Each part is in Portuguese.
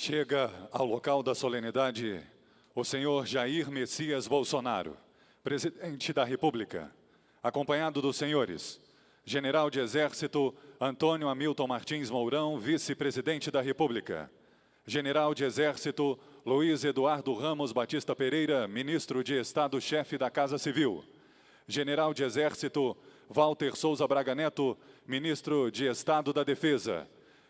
Chega ao local da solenidade o senhor Jair Messias Bolsonaro, presidente da República, acompanhado dos senhores General de Exército Antônio Hamilton Martins Mourão, vice-presidente da República, General de Exército Luiz Eduardo Ramos Batista Pereira, ministro de Estado-chefe da Casa Civil, General de Exército Walter Souza Braga Neto, ministro de Estado da Defesa,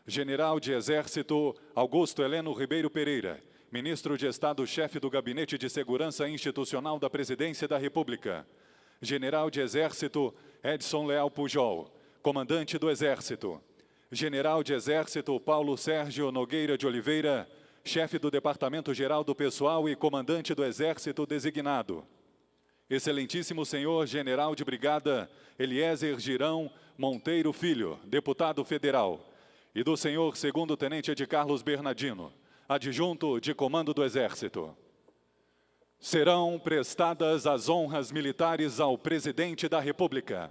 General de Exército Augusto Heleno Ribeiro Pereira, ministro de Estado-chefe do Gabinete de Segurança Institucional da Presidência da República, General de Exército Edson Leal Pujol, comandante do Exército, General de Exército Paulo Sérgio Nogueira de Oliveira, chefe do Departamento-Geral do Pessoal e comandante do Exército designado, Excelentíssimo Senhor General de Brigada Eliezer Girão Monteiro Filho, deputado federal, e do Senhor Segundo-Tenente de Carlos Bernardino, adjunto de Comando do Exército. Serão prestadas as honras militares ao Presidente da República.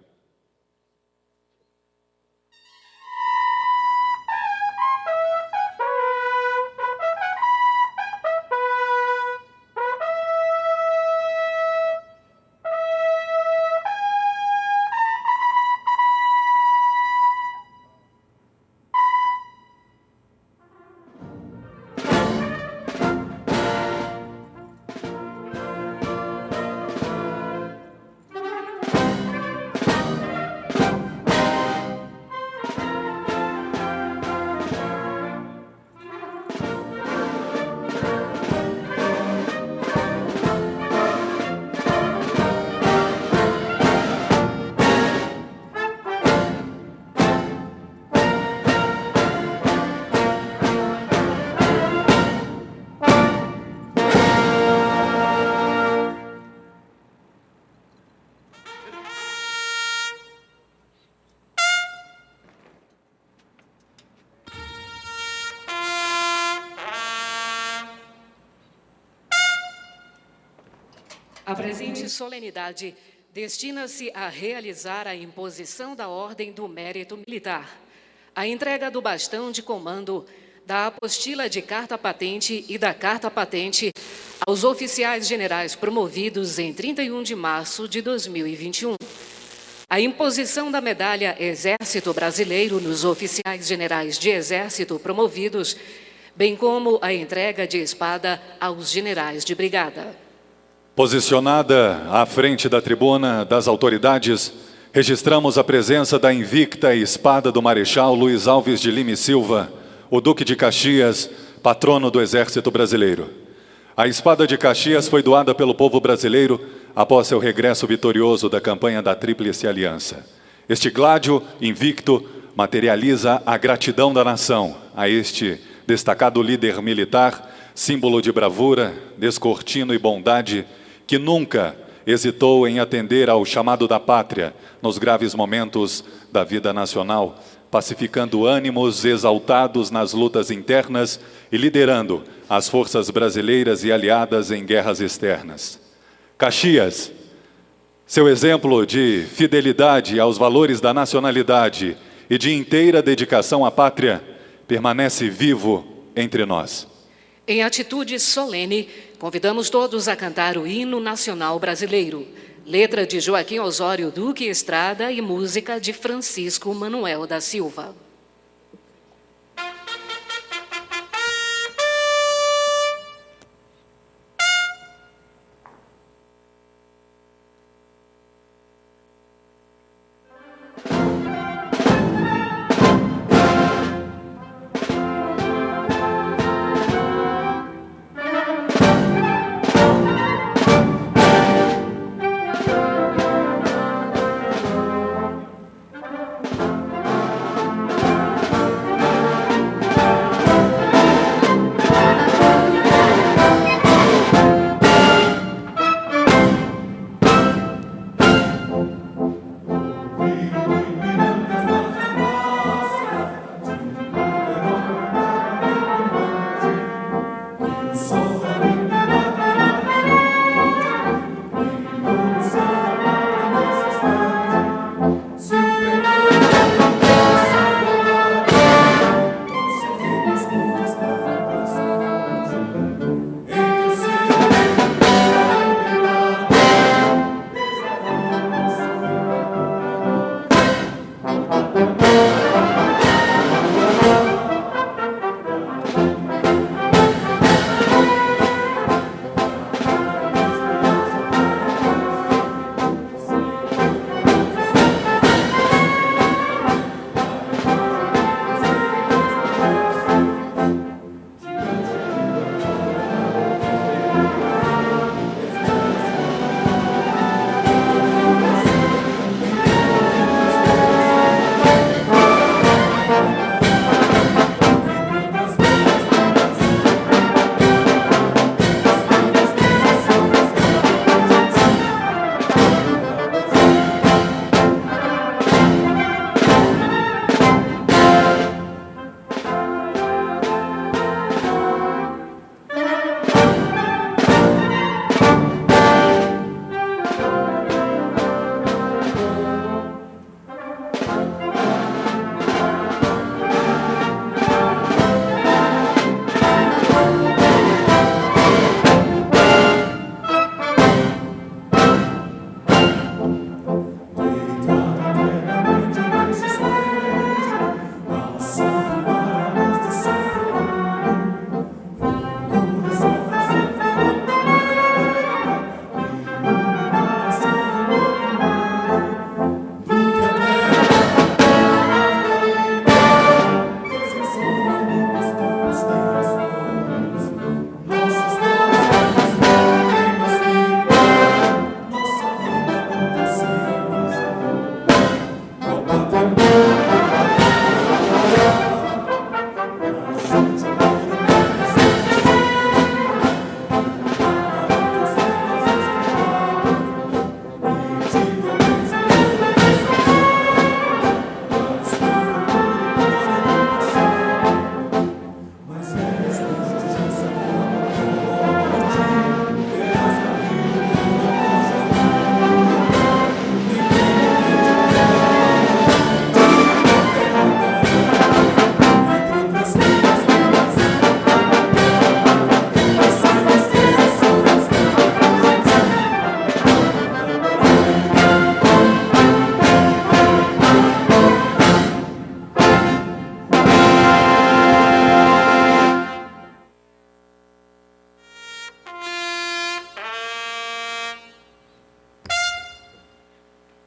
A presente solenidade destina-se a realizar a imposição da Ordem do Mérito Militar, a entrega do bastão de comando, da apostila de carta-patente e da carta-patente aos oficiais generais promovidos em 31 de março de 2021, a imposição da medalha Exército Brasileiro nos oficiais generais de Exército promovidos, bem como a entrega de espada aos generais de brigada. Posicionada à frente da tribuna das autoridades, registramos a presença da invicta espada do Marechal Luiz Alves de Lima e Silva, o Duque de Caxias, patrono do Exército Brasileiro. A espada de Caxias foi doada pelo povo brasileiro após seu regresso vitorioso da campanha da Tríplice Aliança. Este gládio invicto materializa a gratidão da nação a este destacado líder militar, símbolo de bravura, descortino e bondade, que nunca hesitou em atender ao chamado da pátria nos graves momentos da vida nacional, pacificando ânimos exaltados nas lutas internas e liderando as forças brasileiras e aliadas em guerras externas. Caxias, seu exemplo de fidelidade aos valores da nacionalidade e de inteira dedicação à pátria, permanece vivo entre nós. Em atitude solene, convidamos todos a cantar o hino nacional brasileiro, letra de Joaquim Osório Duque Estrada e música de Francisco Manuel da Silva.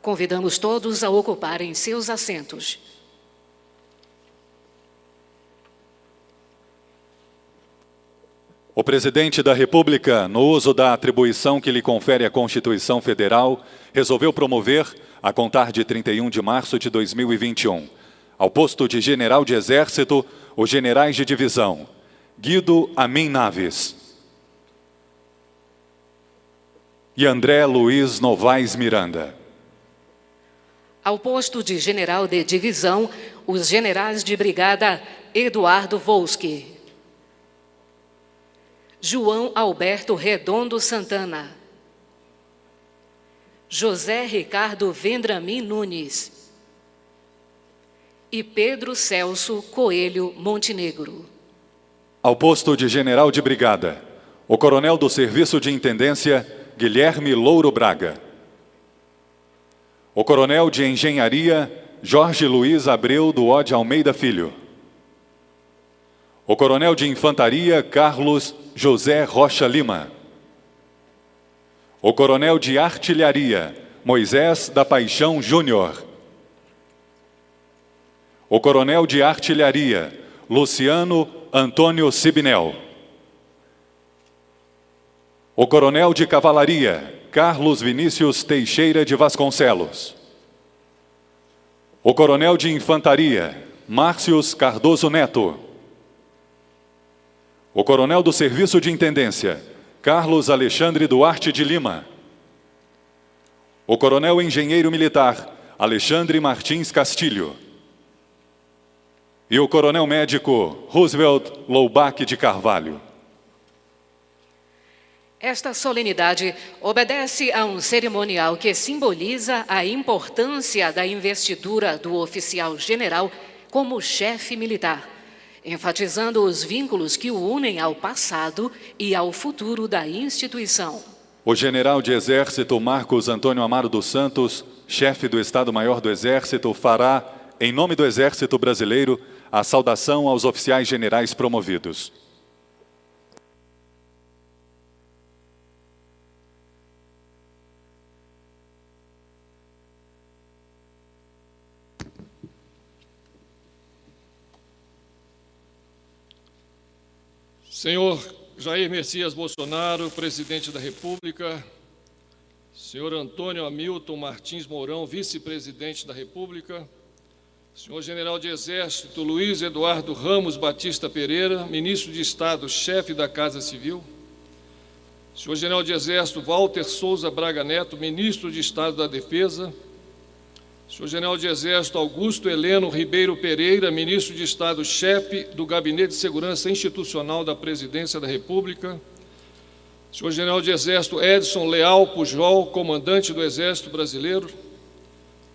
Convidamos todos a ocuparem seus assentos. O Presidente da República, no uso da atribuição que lhe confere a Constituição Federal, resolveu promover, a contar de 31 de março de 2021, ao posto de General de Exército, os generais de divisão Guido Amin Naves e André Luiz Novaes Miranda. Ao posto de general de divisão, os generais de brigada Eduardo Volsky, João Alberto Redondo Santana, José Ricardo Vendramin Nunes e Pedro Celso Coelho Montenegro. Ao posto de general de brigada, o coronel do Serviço de Intendência, Guilherme Louro Braga. O coronel de Engenharia, Jorge Luiz Abreu do Ode Almeida Filho. O coronel de Infantaria, Carlos José Rocha Lima. O coronel de Artilharia, Moisés da Paixão Júnior. O coronel de Artilharia, Luciano Antônio Sibinel. O coronel de Cavalaria, Carlos Vinícius Teixeira de Vasconcelos. O coronel de Infantaria, Márcios Cardoso Neto. O coronel do Serviço de Intendência, Carlos Alexandre Duarte de Lima. O coronel engenheiro militar, Alexandre Martins Castilho. E o coronel médico, Roosevelt Loubach de Carvalho. Esta solenidade obedece a um cerimonial que simboliza a importância da investidura do oficial general como chefe militar, enfatizando os vínculos que o unem ao passado e ao futuro da instituição. O general de Exército Marcos Antônio Amaro dos Santos, chefe do Estado-Maior do Exército, fará, em nome do Exército Brasileiro, a saudação aos oficiais generais promovidos. Senhor Jair Messias Bolsonaro, Presidente da República, senhor Antônio Hamilton Martins Mourão, Vice-Presidente da República, senhor General de Exército Luiz Eduardo Ramos Batista Pereira, Ministro de Estado, Chefe da Casa Civil, senhor General de Exército Walter Souza Braga Neto, Ministro de Estado da Defesa, senhor General de Exército Augusto Heleno Ribeiro Pereira, Ministro de Estado, Chefe do Gabinete de Segurança Institucional da Presidência da República, senhor General de Exército Edson Leal Pujol, Comandante do Exército Brasileiro,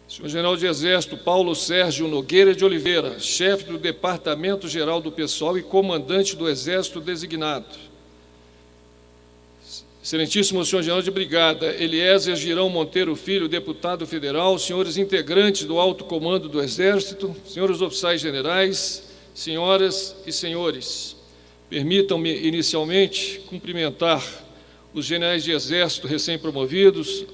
senhor General de Exército Paulo Sérgio Nogueira de Oliveira, Chefe do Departamento-Geral do Pessoal e Comandante do Exército Designado, Excelentíssimo senhor General de Brigada Eliezer Girão Monteiro Filho, Deputado Federal, senhores integrantes do Alto Comando do Exército, senhores oficiais generais, senhoras e senhores, permitam-me inicialmente cumprimentar os generais de Exército recém-promovidos,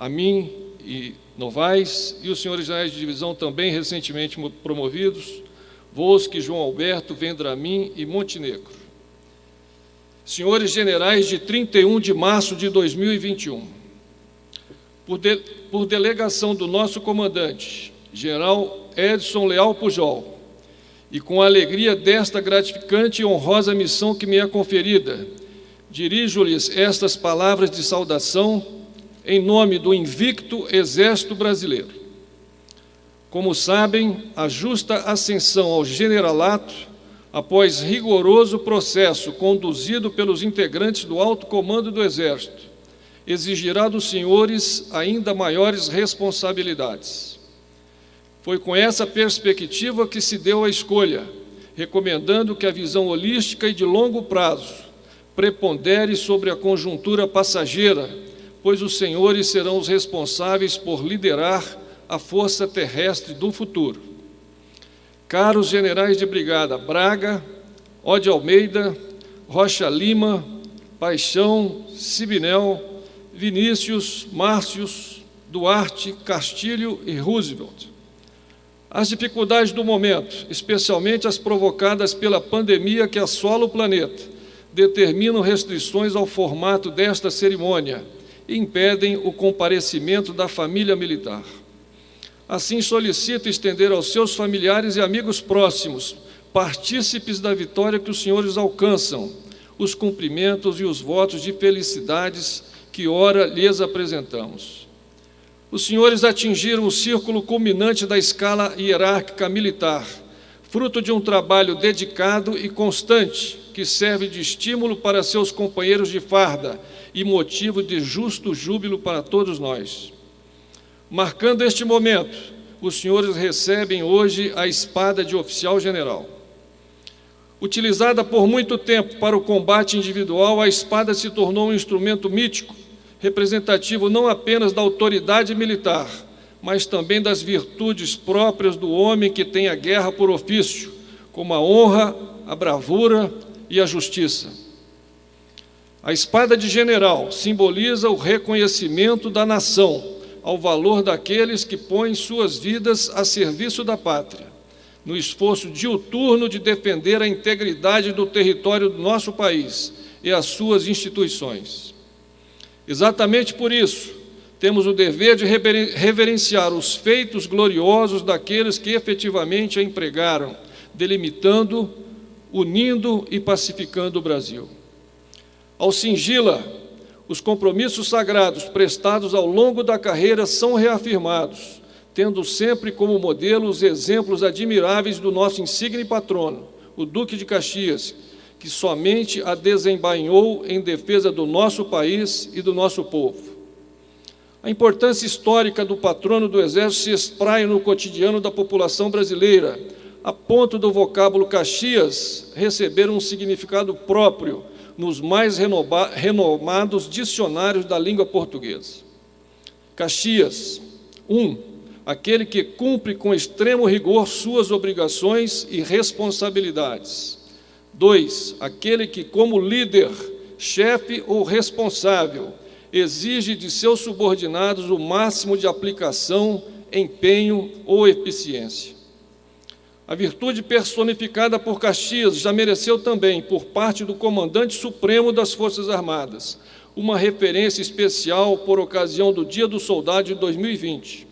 Amin e Novaes, e os senhores generais de divisão também recentemente promovidos, Volsky, João Alberto, Vendramin e Montenegro. Senhores generais de 31 de março de 2021, por delegação do nosso comandante, general Edson Leal Pujol, e com a alegria desta gratificante e honrosa missão que me é conferida, dirijo-lhes estas palavras de saudação em nome do invicto Exército Brasileiro. Como sabem, a justa ascensão ao generalato, após rigoroso processo conduzido pelos integrantes do alto comando do Exército, exigirá dos senhores ainda maiores responsabilidades. Foi com essa perspectiva que se deu a escolha, recomendando que a visão holística e de longo prazo prepondere sobre a conjuntura passageira, pois os senhores serão os responsáveis por liderar a força terrestre do futuro. Caros generais de brigada Braga, Ode Almeida, Rocha Lima, Paixão, Sibinel, Vinícius, Márcios, Duarte, Castilho e Roosevelt. As dificuldades do momento, especialmente as provocadas pela pandemia que assola o planeta, determinam restrições ao formato desta cerimônia e impedem o comparecimento da família militar. Assim, solicito estender aos seus familiares e amigos próximos, partícipes da vitória que os senhores alcançam, os cumprimentos e os votos de felicidades que ora lhes apresentamos. Os senhores atingiram o círculo culminante da escala hierárquica militar, fruto de um trabalho dedicado e constante, que serve de estímulo para seus companheiros de farda e motivo de justo júbilo para todos nós. Marcando este momento, os senhores recebem hoje a espada de oficial general. Utilizada por muito tempo para o combate individual, a espada se tornou um instrumento mítico, representativo não apenas da autoridade militar, mas também das virtudes próprias do homem que tem a guerra por ofício, como a honra, a bravura e a justiça. A espada de general simboliza o reconhecimento da nação ao valor daqueles que põem suas vidas a serviço da pátria, no esforço diuturno de defender a integridade do território do nosso país e as suas instituições. Exatamente por isso, temos o dever de reverenciar os feitos gloriosos daqueles que efetivamente a empregaram, delimitando, unindo e pacificando o Brasil. Ao cingi-la, os compromissos sagrados prestados ao longo da carreira são reafirmados, tendo sempre como modelo os exemplos admiráveis do nosso insigne patrono, o Duque de Caxias, que somente a desembainhou em defesa do nosso país e do nosso povo. A importância histórica do patrono do Exército se espraia no cotidiano da população brasileira, a ponto do vocábulo Caxias receber um significado próprio nos mais renomados dicionários da língua portuguesa. Caxias, aquele que cumpre com extremo rigor suas obrigações e responsabilidades. 2, aquele que, como líder, chefe ou responsável, exige de seus subordinados o máximo de aplicação, empenho ou eficiência. A virtude personificada por Caxias já mereceu também, por parte do Comandante Supremo das Forças Armadas, uma referência especial por ocasião do Dia do Soldado de 2020.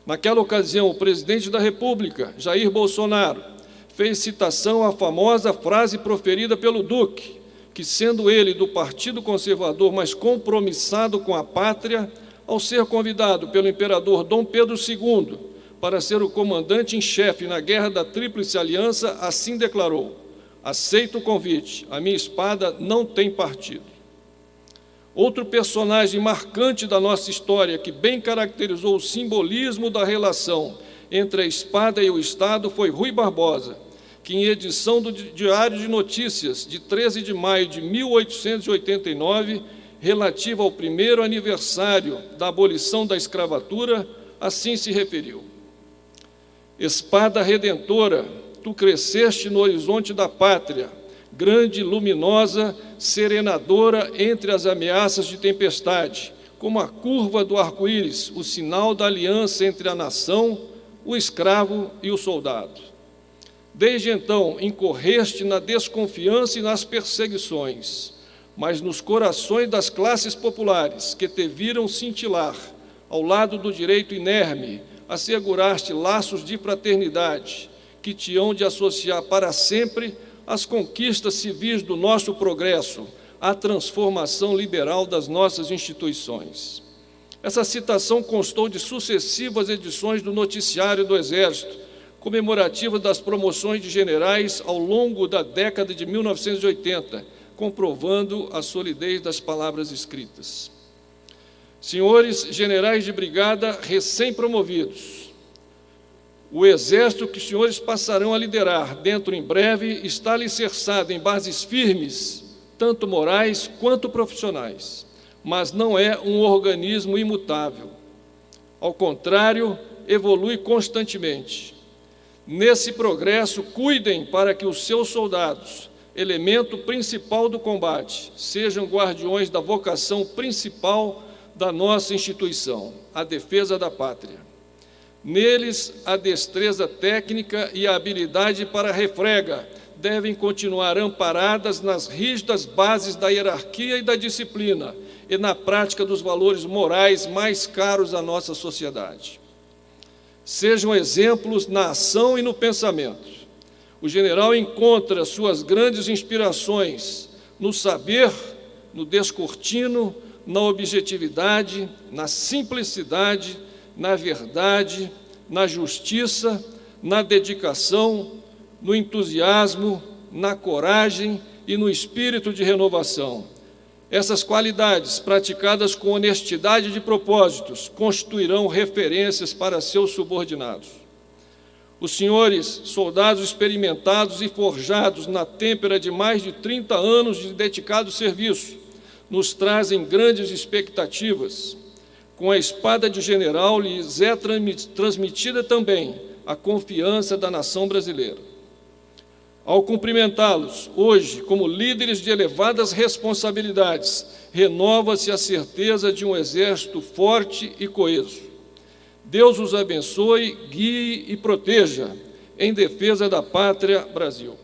Naquela ocasião, o presidente da República, Jair Bolsonaro, fez citação à famosa frase proferida pelo Duque, que, sendo ele do Partido Conservador, mas compromissado com a pátria, ao ser convidado pelo imperador Dom Pedro II para ser o comandante em chefe na Guerra da Tríplice Aliança, assim declarou: aceito o convite, a minha espada não tem partido. Outro personagem marcante da nossa história, que bem caracterizou o simbolismo da relação entre a espada e o Estado, foi Rui Barbosa, que, em edição do Diário de Notícias, de 13 de maio de 1889, relativa ao primeiro aniversário da abolição da escravatura, assim se referiu: espada redentora, tu cresceste no horizonte da pátria, grande, luminosa, serenadora entre as ameaças de tempestade, como a curva do arco-íris, o sinal da aliança entre a nação, o escravo e o soldado. Desde então, incorreste na desconfiança e nas perseguições, mas nos corações das classes populares, que te viram cintilar, ao lado do direito inerme, asseguraste laços de fraternidade, que te hão de associar para sempre às conquistas civis do nosso progresso, à transformação liberal das nossas instituições. Essa citação constou de sucessivas edições do Noticiário do Exército, comemorativa das promoções de generais ao longo da década de 1980, comprovando a solidez das palavras escritas. Senhores generais de brigada recém-promovidos, o Exército que os senhores passarão a liderar dentro em breve está alicerçado em bases firmes, tanto morais quanto profissionais, mas não é um organismo imutável. Ao contrário, evolui constantemente. Nesse progresso, cuidem para que os seus soldados, elemento principal do combate, sejam guardiões da vocação principal da nossa instituição, a defesa da pátria. Neles, a destreza técnica e a habilidade para a refrega devem continuar amparadas nas rígidas bases da hierarquia e da disciplina e na prática dos valores morais mais caros à nossa sociedade. Sejam exemplos na ação e no pensamento. O general encontra suas grandes inspirações no saber, no descortino, na objetividade, na simplicidade, na verdade, na justiça, na dedicação, no entusiasmo, na coragem e no espírito de renovação. Essas qualidades, praticadas com honestidade de propósitos, constituirão referências para seus subordinados. Os senhores, soldados experimentados e forjados na têmpera de mais de 30 anos de dedicado serviço, nos trazem grandes expectativas. Com a espada de general lhes é transmitida também a confiança da nação brasileira. Ao cumprimentá-los, hoje, como líderes de elevadas responsabilidades, renova-se a certeza de um exército forte e coeso. Deus os abençoe, guie e proteja, em defesa da pátria Brasil.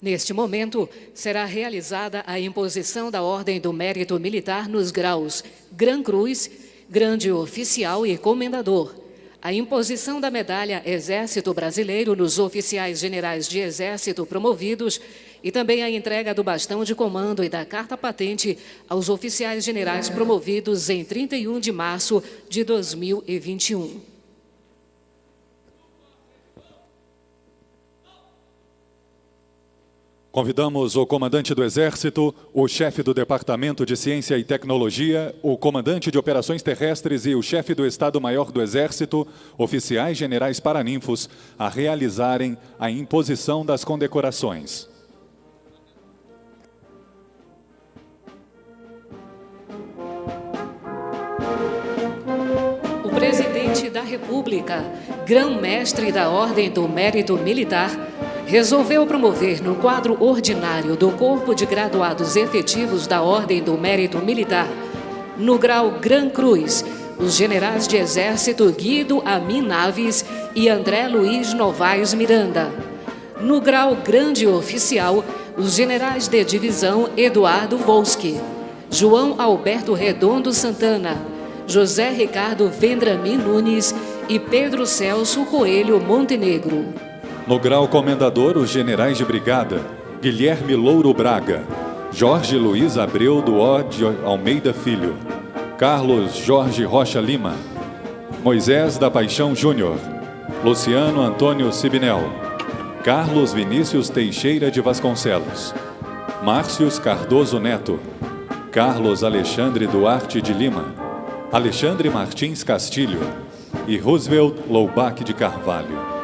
Neste momento, será realizada a imposição da Ordem do Mérito Militar nos graus Gran Cruz, Grande Oficial e Comendador, a imposição da medalha Exército Brasileiro nos oficiais generais de Exército promovidos e também a entrega do bastão de comando e da carta patente aos oficiais generais promovidos em 31 de março de 2021. Convidamos o comandante do Exército, o chefe do Departamento de Ciência e Tecnologia, o comandante de Operações Terrestres e o chefe do Estado-Maior do Exército, oficiais generais paraninfos, a realizarem a imposição das condecorações. O presidente da República, grão-mestre da Ordem do Mérito Militar, resolveu promover no quadro ordinário do Corpo de Graduados Efetivos da Ordem do Mérito Militar, no grau Gran Cruz, os generais de Exército Guido Amin Naves e André Luiz Novaes Miranda. No grau Grande Oficial, os generais de divisão Eduardo Volsky, João Alberto Redondo Santana, José Ricardo Vendramin Nunes e Pedro Celso Coelho Montenegro. No grau Comendador, os generais de brigada, Guilherme Louro Braga, Jorge Luiz Abreu do Ode Almeida Filho, Carlos Jorge Rocha Lima, Moisés da Paixão Júnior, Luciano Antônio Sibinel, Carlos Vinícius Teixeira de Vasconcelos, Márcios Cardoso Neto, Carlos Alexandre Duarte de Lima, Alexandre Martins Castilho e Roosevelt Loubach de Carvalho.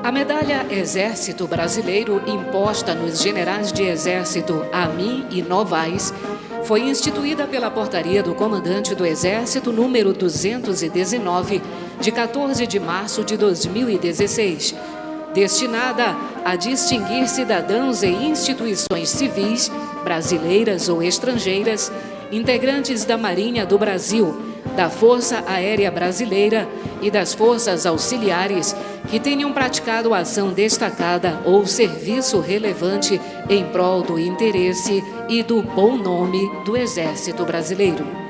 A medalha Exército Brasileiro, imposta nos generais de Exército Amin e Novaes, foi instituída pela portaria do comandante do Exército número 219, de 14 de março de 2016, destinada a distinguir cidadãos e instituições civis, brasileiras ou estrangeiras, integrantes da Marinha do Brasil, da Força Aérea Brasileira e das Forças Auxiliares que tenham praticado ação destacada ou serviço relevante em prol do interesse e do bom nome do Exército Brasileiro.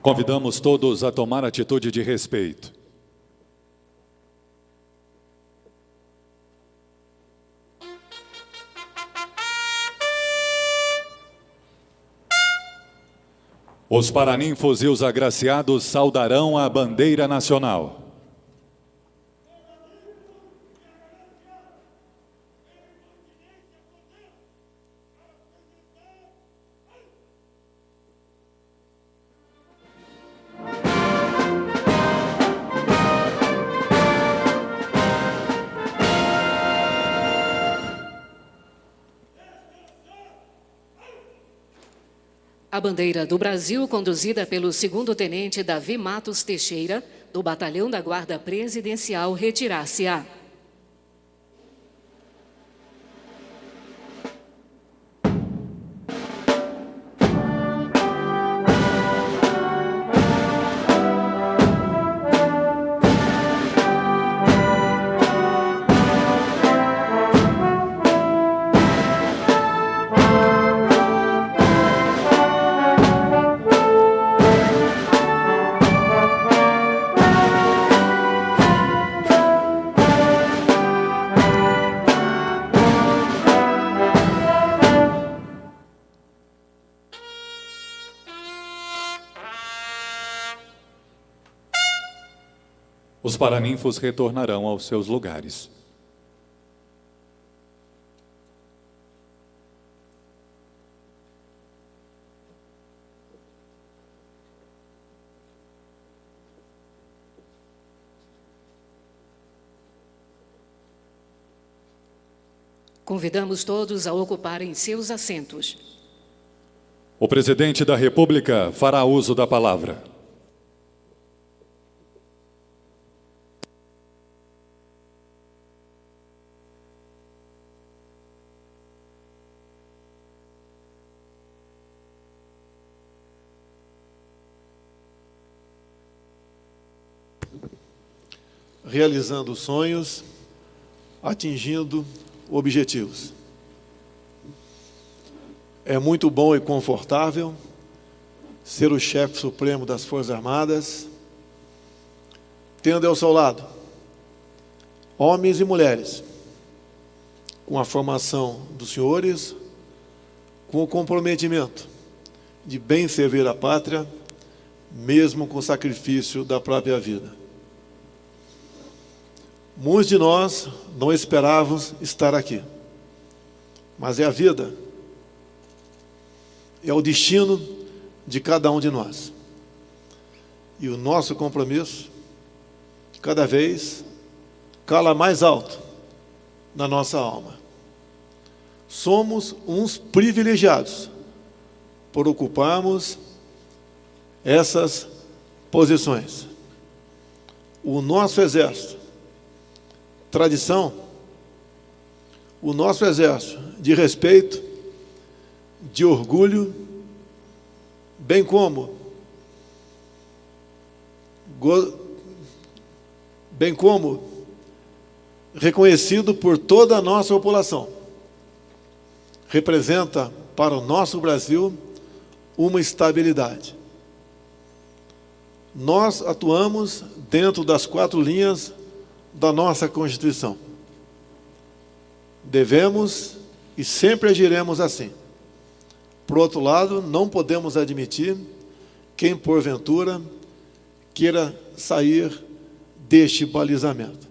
Convidamos todos a tomar atitude de respeito. Os paraninfos e os agraciados saudarão a bandeira nacional. A bandeira do Brasil, conduzida pelo 2º-tenente Davi Matos Teixeira, do Batalhão da Guarda Presidencial, retirar-se-á. Os paraninfos retornarão aos seus lugares. Convidamos todos a ocuparem seus assentos. O presidente da República fará uso da palavra. Realizando sonhos, atingindo objetivos. É muito bom e confortável ser o chefe supremo das Forças Armadas, tendo ao seu lado homens e mulheres, com a formação dos senhores, com o comprometimento de bem servir a pátria, mesmo com o sacrifício da própria vida. Muitos de nós não esperávamos estar aqui, mas é a vida, é o destino de cada um de nós. E o nosso compromisso, cada vez, cala mais alto na nossa alma. Somos uns privilegiados por ocuparmos essas posições. O nosso exército, tradição, o nosso exército de respeito, de orgulho, bem como reconhecido por toda a nossa população, representa para o nosso Brasil uma estabilidade. Nós atuamos dentro das 4 linhas da nossa Constituição. Devemos e sempre agiremos assim. Por outro lado, não podemos admitir quem, porventura, queira sair deste balizamento.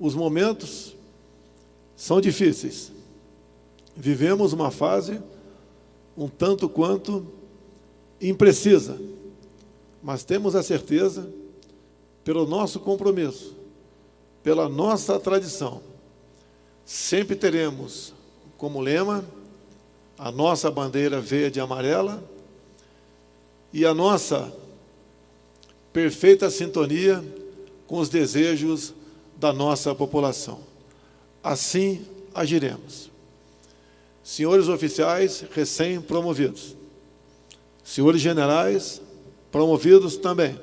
Os momentos são difíceis. Vivemos uma fase um tanto quanto imprecisa, mas temos a certeza, pelo nosso compromisso, pela nossa tradição, sempre teremos como lema a nossa bandeira verde e amarela e a nossa perfeita sintonia com os desejos da nossa população. Assim agiremos. Senhores oficiais recém-promovidos, senhores generais promovidos também,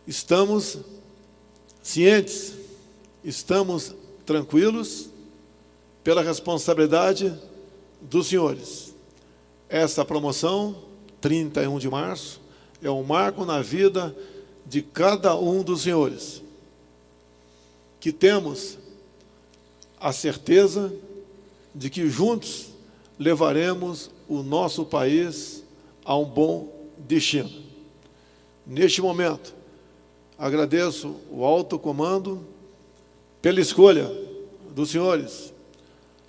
estamos cientes, estamos tranquilos pela responsabilidade dos senhores. Essa promoção 31 de março, é um marco na vida de cada um dos senhores, que temos a certeza de que juntos levaremos o nosso país a um bom destino. Neste momento, agradeço o alto comando pela escolha dos senhores.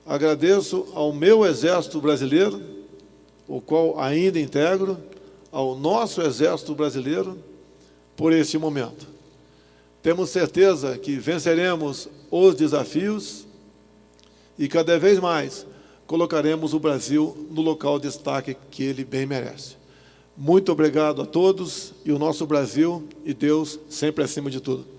Agradeço ao meu Exército Brasileiro, o qual ainda integro, ao nosso Exército Brasileiro, por esse momento. Temos certeza que venceremos os desafios e cada vez mais colocaremos o Brasil no local de destaque que ele bem merece. Muito obrigado a todos e o nosso Brasil e Deus sempre acima de tudo.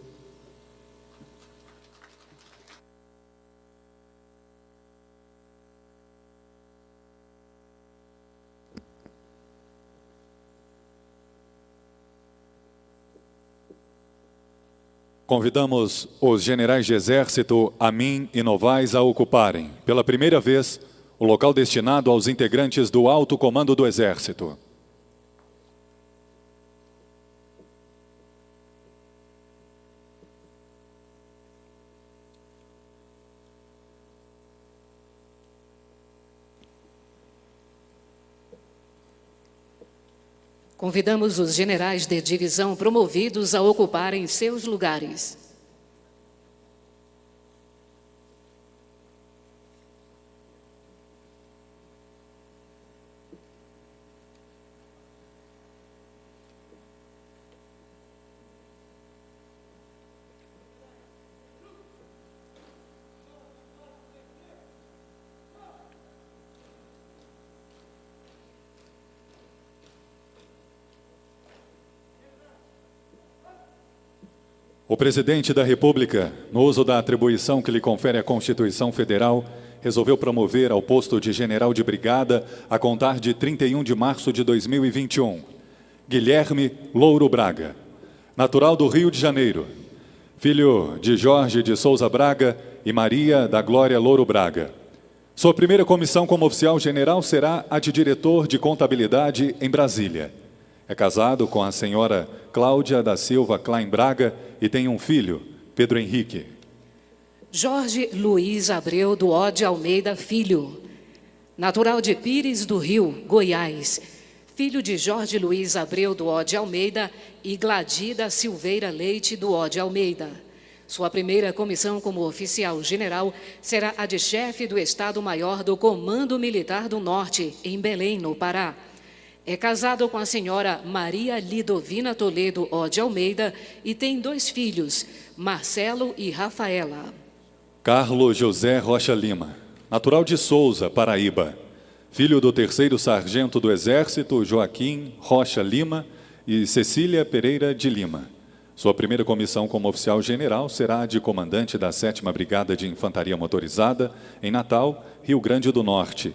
Convidamos os generais de exército Amin e Novaes a ocuparem, pela primeira vez, o local destinado aos integrantes do Alto Comando do Exército. Convidamos os generais de divisão promovidos a ocuparem seus lugares. O presidente da República, no uso da atribuição que lhe confere a Constituição Federal, resolveu promover ao posto de general de brigada a contar de 31 de março de 2021, Guilherme Louro Braga, natural do Rio de Janeiro, filho de Jorge de Souza Braga e Maria da Glória Louro Braga. Sua primeira comissão como oficial general será a de diretor de contabilidade em Brasília. É casado com a senhora Cláudia da Silva Klein Braga e tem um filho, Pedro Henrique. Jorge Luiz Abreu do Ode Almeida Filho, natural de Pires do Rio, Goiás, filho de Jorge Luiz Abreu do Ode Almeida e Gladida Silveira Leite do Ode Almeida. Sua primeira comissão como oficial general será a de chefe do Estado-Maior do Comando Militar do Norte, em Belém, no Pará. É casado com a senhora Maria Lidovina Toledo Ode Almeida e tem 2 filhos, Marcelo e Rafaela. Carlos José Rocha Lima, natural de Souza, Paraíba, filho do 3º sargento do Exército, Joaquim Rocha Lima e Cecília Pereira de Lima. Sua primeira comissão como oficial general será a de comandante da 7ª Brigada de Infantaria Motorizada, em Natal, Rio Grande do Norte.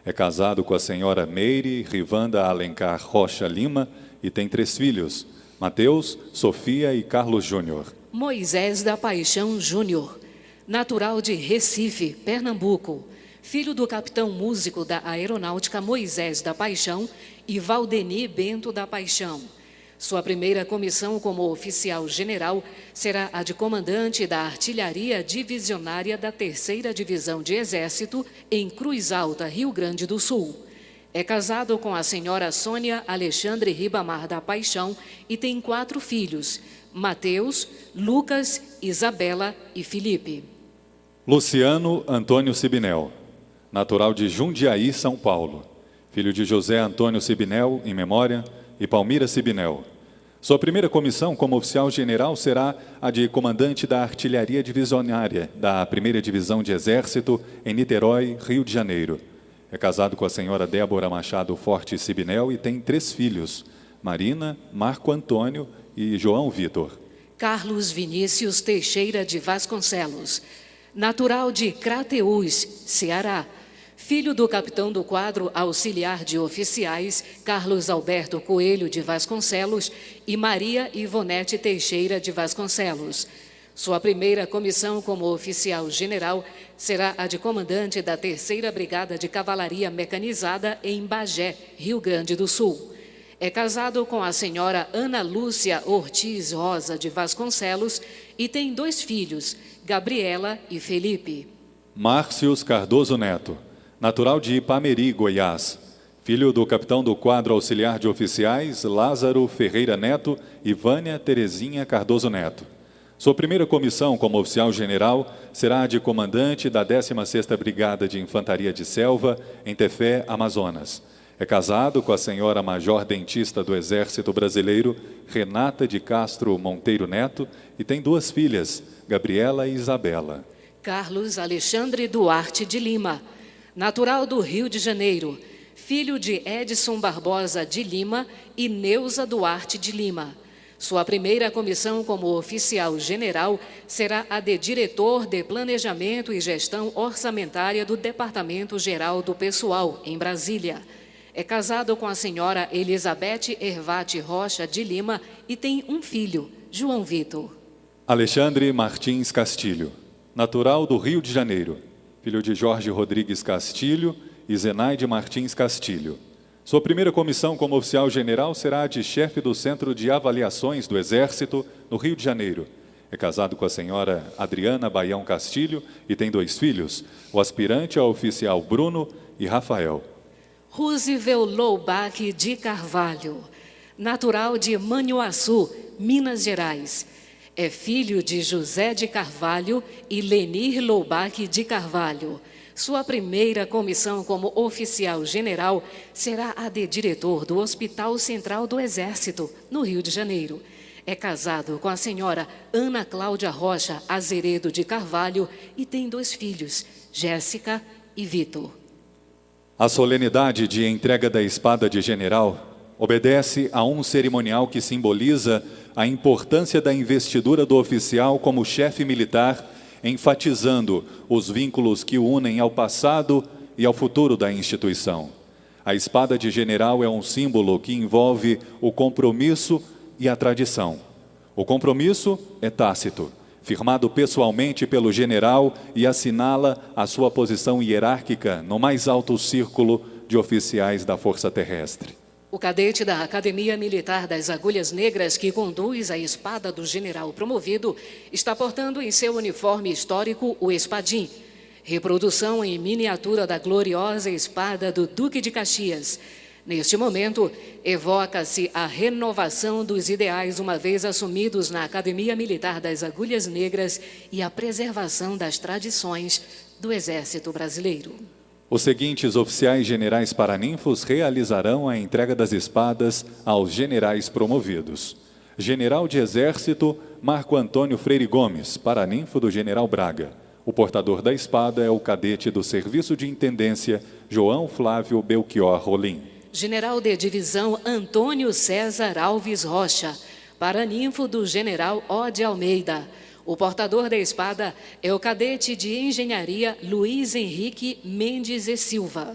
É casado com a senhora Meire Rivanda Alencar Rocha Lima e tem 3 filhos, Mateus, Sofia e Carlos Júnior. Moisés da Paixão Júnior, natural de Recife, Pernambuco, filho do capitão músico da Aeronáutica Moisés da Paixão e Valdeni Bento da Paixão. Sua primeira comissão como oficial general será a de comandante da Artilharia Divisionária da 3ª Divisão de Exército, em Cruz Alta, Rio Grande do Sul. É casado com a senhora Sônia Alexandre Ribamar da Paixão e tem 4 filhos, Mateus, Lucas, Isabela e Felipe. Luciano Antônio Sibinel, natural de Jundiaí, São Paulo, filho de José Antônio Sibinel, em memória, e Palmira Sibinel. Sua primeira comissão como oficial general será a de comandante da Artilharia Divisionária da 1ª Divisão de Exército em Niterói, Rio de Janeiro. É casado com a senhora Débora Machado Forte Sibinel e tem 3 filhos, Marina, Marco Antônio e João Vitor. Carlos Vinícius Teixeira de Vasconcelos, natural de Crateús, Ceará, filho do capitão do quadro auxiliar de oficiais, Carlos Alberto Coelho de Vasconcelos e Maria Ivonete Teixeira de Vasconcelos. Sua primeira comissão como oficial general será a de comandante da 3ª Brigada de Cavalaria Mecanizada em Bagé, Rio Grande do Sul. É casado com a senhora Ana Lúcia Ortiz Rosa de Vasconcelos e tem 2 filhos, Gabriela e Felipe. Márcios Cardoso Neto, natural de Ipameri, Goiás, filho do capitão do quadro auxiliar de oficiais Lázaro Ferreira Neto e Vânia Terezinha Cardoso Neto. Sua primeira comissão como oficial general será a de comandante da 16ª Brigada de Infantaria de Selva, em Tefé, Amazonas. É casado com a senhora Major Dentista do Exército Brasileiro, Renata de Castro Monteiro Neto, e tem 2 filhas, Gabriela e Isabela. Carlos Alexandre Duarte de Lima, natural do Rio de Janeiro, filho de Edson Barbosa de Lima e Neuza Duarte de Lima. Sua primeira comissão como oficial general será a de diretor de Planejamento e Gestão Orçamentária do Departamento Geral do Pessoal, em Brasília. É casado com a senhora Elizabeth Hervate Rocha de Lima e tem um filho, João Vitor. Alexandre Martins Castilho, natural do Rio de Janeiro, filho de Jorge Rodrigues Castilho e Zenaide Martins Castilho. Sua primeira comissão como oficial general será a de chefe do Centro de Avaliações do Exército, no Rio de Janeiro. É casado com a senhora Adriana Baião Castilho e tem 2 filhos, o aspirante a oficial Bruno e Rafael. Roosevelt Loubach de Carvalho, natural de Manhuaçu, Minas Gerais. É filho de José de Carvalho e Lenir Loubach de Carvalho. Sua primeira comissão como oficial general será a de diretor do Hospital Central do Exército, no Rio de Janeiro. É casado com a senhora Ana Cláudia Rocha Azeredo de Carvalho e tem 2 filhos, Jéssica e Vitor. A solenidade de entrega da espada de general obedece a um cerimonial que simboliza a importância da investidura do oficial como chefe militar, enfatizando os vínculos que o unem ao passado e ao futuro da instituição. A espada de general é um símbolo que envolve o compromisso e a tradição. O compromisso é tácito, firmado pessoalmente pelo general e assinala a sua posição hierárquica no mais alto círculo de oficiais da Força Terrestre. O cadete da Academia Militar das Agulhas Negras, que conduz a espada do general promovido, está portando em seu uniforme histórico o espadim, reprodução em miniatura da gloriosa espada do Duque de Caxias. Neste momento, evoca-se a renovação dos ideais uma vez assumidos na Academia Militar das Agulhas Negras e a preservação das tradições do Exército Brasileiro. Os seguintes oficiais generais paraninfos realizarão a entrega das espadas aos generais promovidos. General de Exército, Marco Antônio Freire Gomes, paraninfo do general Braga. O portador da espada é o cadete do Serviço de Intendência, João Flávio Belchior Rolim. General de Divisão Antônio César Alves Rocha, paraninfo do general Ode Almeida. O portador da espada é o cadete de Engenharia Luiz Henrique Mendes e Silva.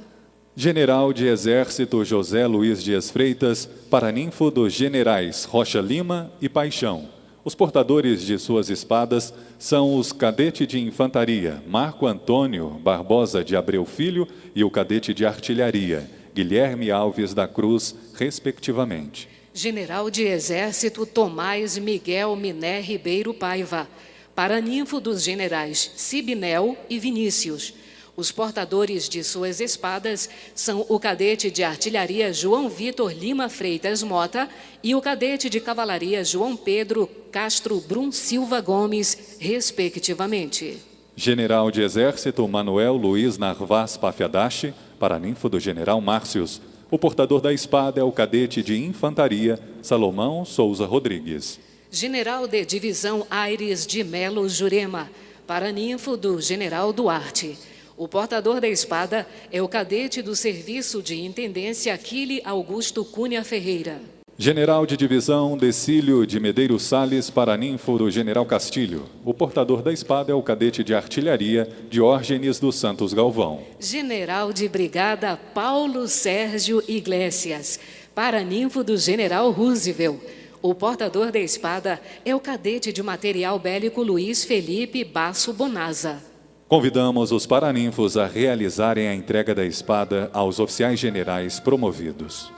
General de Exército José Luiz Dias Freitas, paraninfo dos generais Rocha Lima e Paixão. Os portadores de suas espadas são os cadete de Infantaria Marco Antônio Barbosa de Abreu Filho e o cadete de Artilharia Guilherme Alves da Cruz, respectivamente. General de Exército Tomás Miguel Miné Ribeiro Paiva, paraninfo dos generais Sibinel e Vinícius. Os portadores de suas espadas são o cadete de Artilharia João Vitor Lima Freitas Mota e o cadete de Cavalaria João Pedro Castro Brum Silva Gomes, respectivamente. General de Exército Manuel Luiz Narvaz Pafiadache, paraninfo do general Márcios. O portador da espada é o cadete de Infantaria, Salomão Souza Rodrigues. General de Divisão Aires de Melo Jurema, paraninfo do general Duarte. O portador da espada é o cadete do Serviço de Intendência Aquile Augusto Cunha Ferreira. General de Divisão Decílio de Medeiros Sales, paraninfo do general Castilho. O portador da espada é o cadete de Artilharia, Diógenes dos Santos Galvão. General de Brigada Paulo Sérgio Iglesias, paraninfo do general Roosevelt. O portador da espada é o cadete de material bélico Luiz Felipe Basso Bonazza. Convidamos os paraninfos a realizarem a entrega da espada aos oficiais generais promovidos.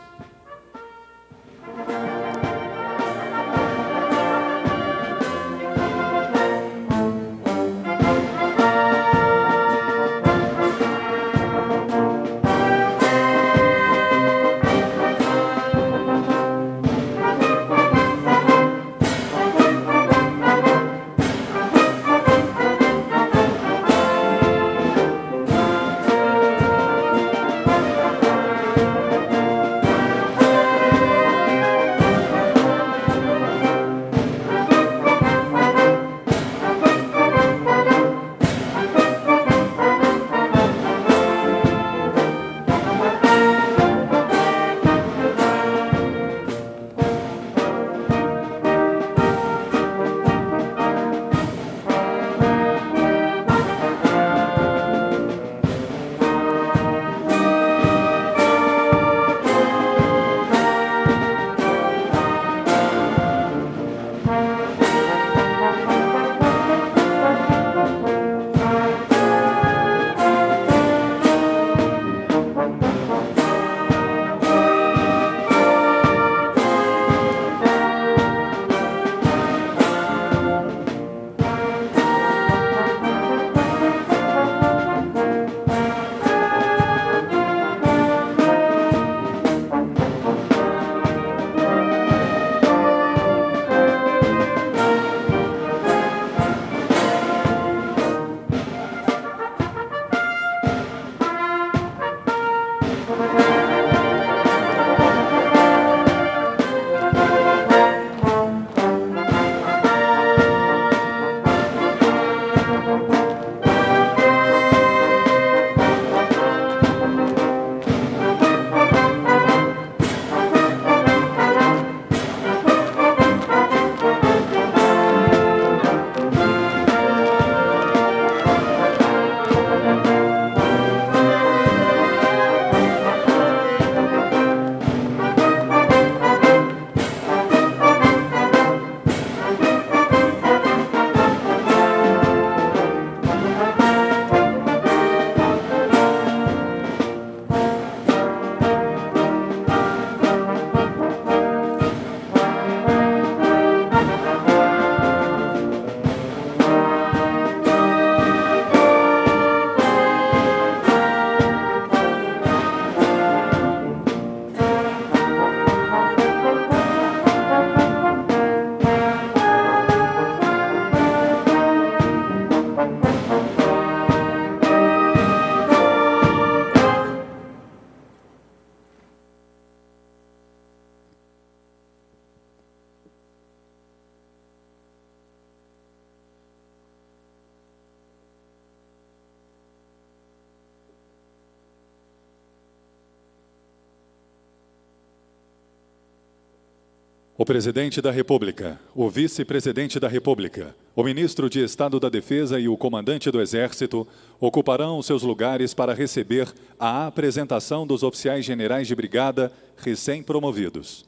O Presidente da República, o Vice-Presidente da República, o Ministro de Estado da Defesa e o Comandante do Exército ocuparão seus lugares para receber a apresentação dos oficiais generais de brigada recém-promovidos.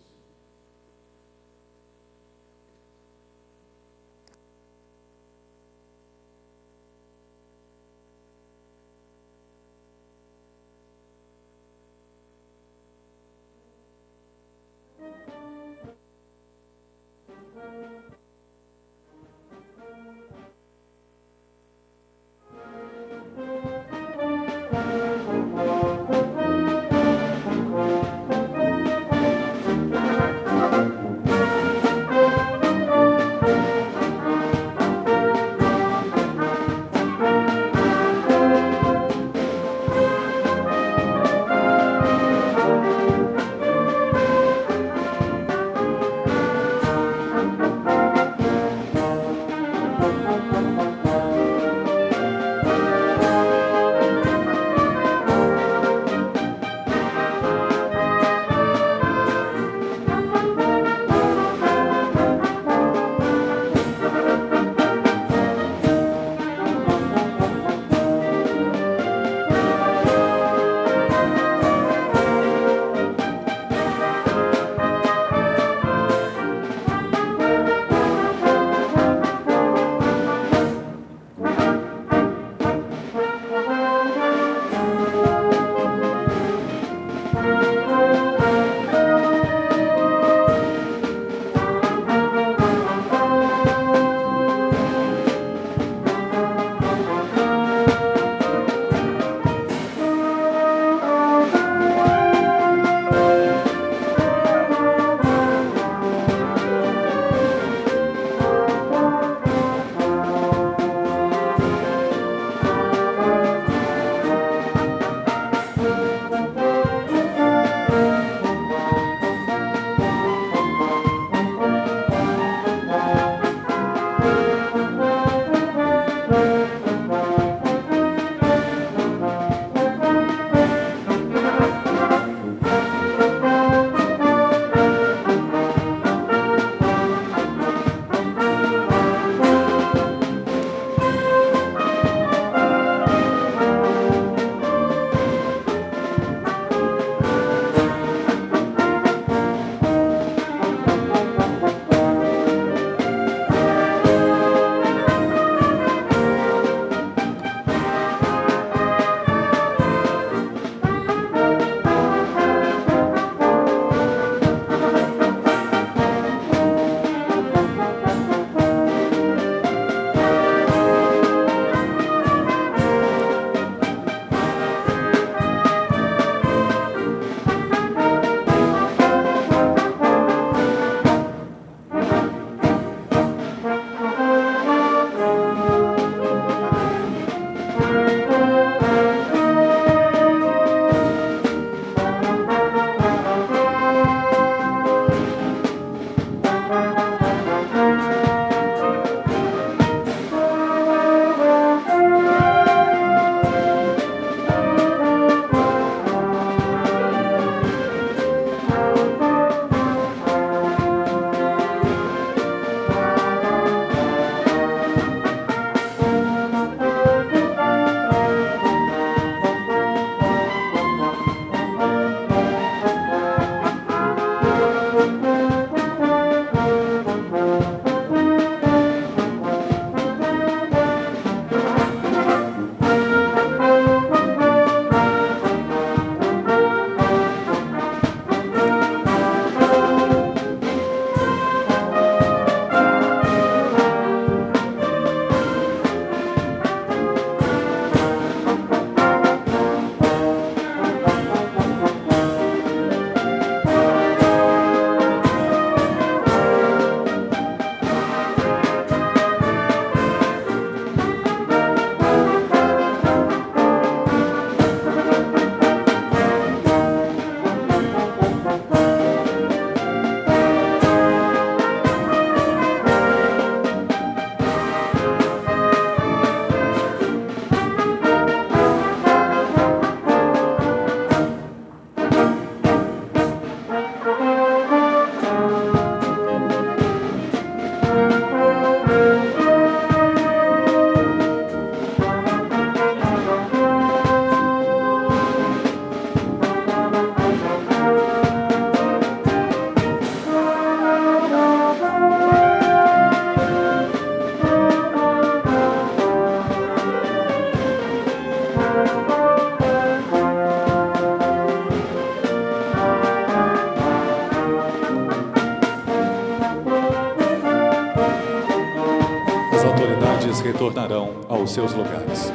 retornarão aos seus lugares.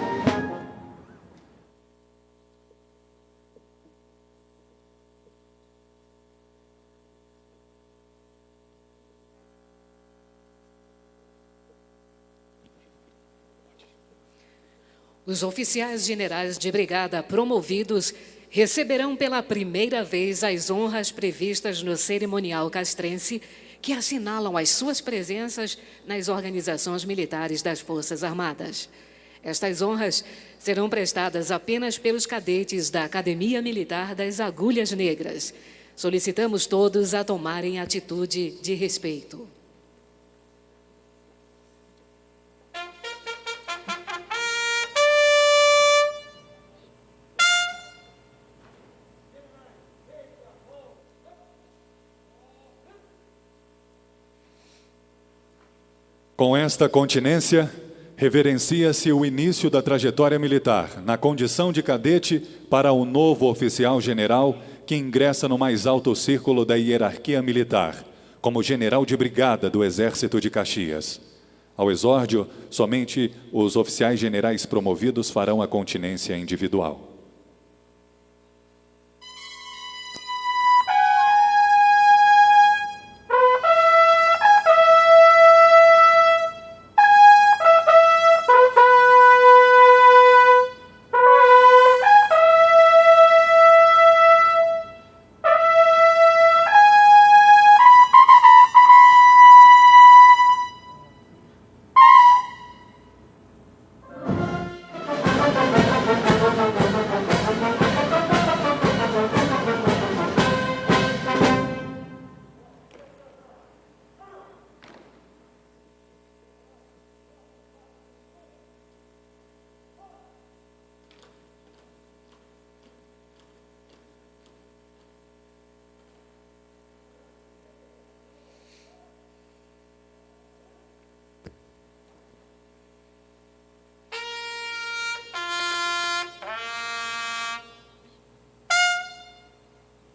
Os oficiais generais de brigada promovidos receberão pela primeira vez as honras previstas no cerimonial castrense, que assinalam as suas presenças nas organizações militares das Forças Armadas. Estas honras serão prestadas apenas pelos cadetes da Academia Militar das Agulhas Negras. Solicitamos todos a tomarem atitude de respeito. Com esta continência, reverencia-se o início da trajetória militar, na condição de cadete, para o novo oficial general que ingressa no mais alto círculo da hierarquia militar, como general de brigada do Exército de Caxias. Ao exórdio, somente os oficiais generais promovidos farão a continência individual.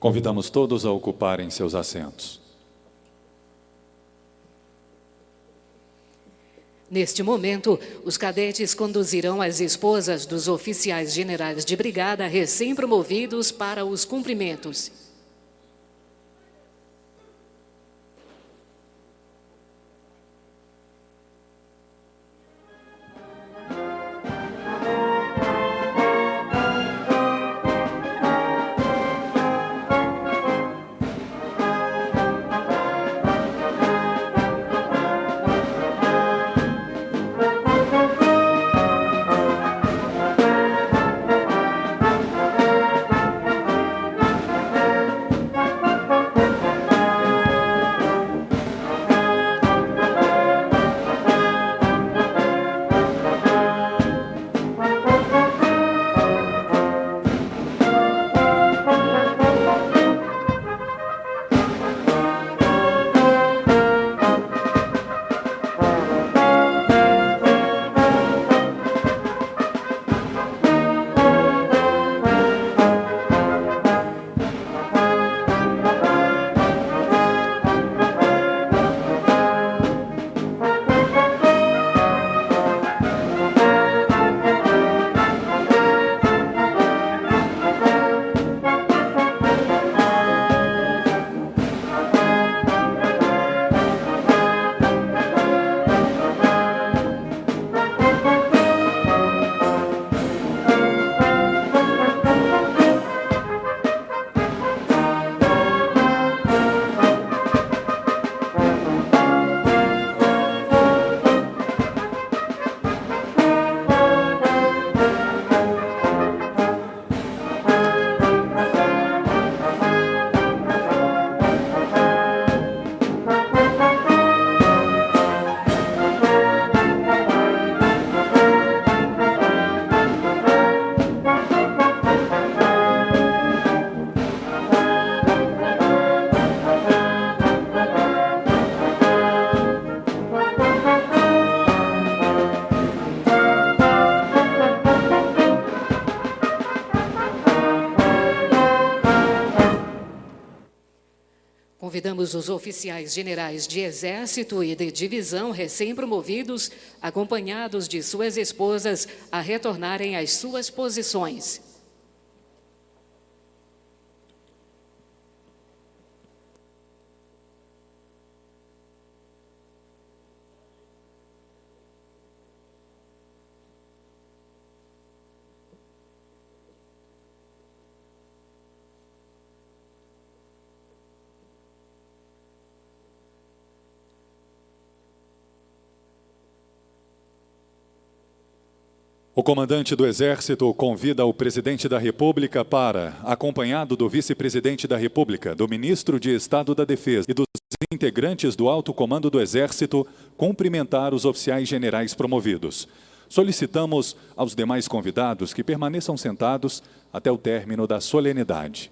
Convidamos todos a ocuparem seus assentos. Neste momento, os cadetes conduzirão as esposas dos oficiais generais de brigada recém-promovidos para os cumprimentos. Convidamos os oficiais generais de Exército e de divisão recém-promovidos, acompanhados de suas esposas, a retornarem às suas posições. O comandante do Exército convida o presidente da República para, acompanhado do vice-presidente da República, do ministro de Estado da Defesa e dos integrantes do alto comando do Exército, cumprimentar os oficiais generais promovidos. Solicitamos aos demais convidados que permaneçam sentados até o término da solenidade.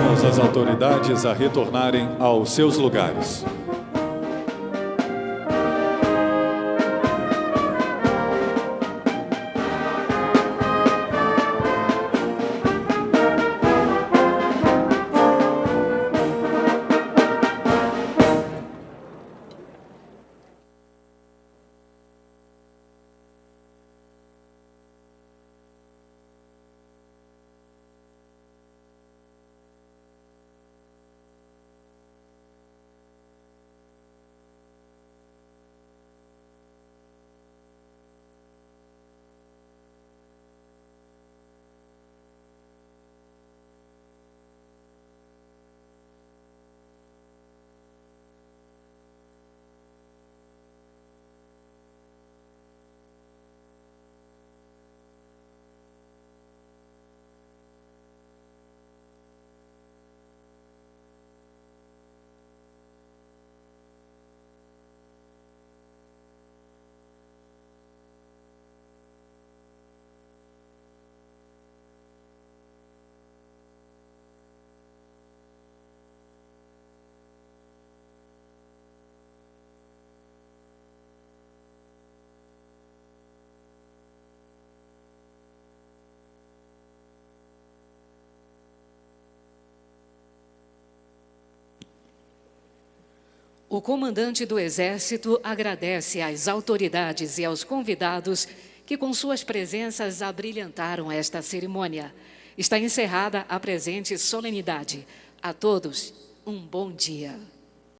Convidamos as autoridades a retornarem aos seus lugares. O comandante do Exército agradece às autoridades e aos convidados que, com suas presenças, abrilhantaram esta cerimônia. Está encerrada a presente solenidade. A todos, um bom dia.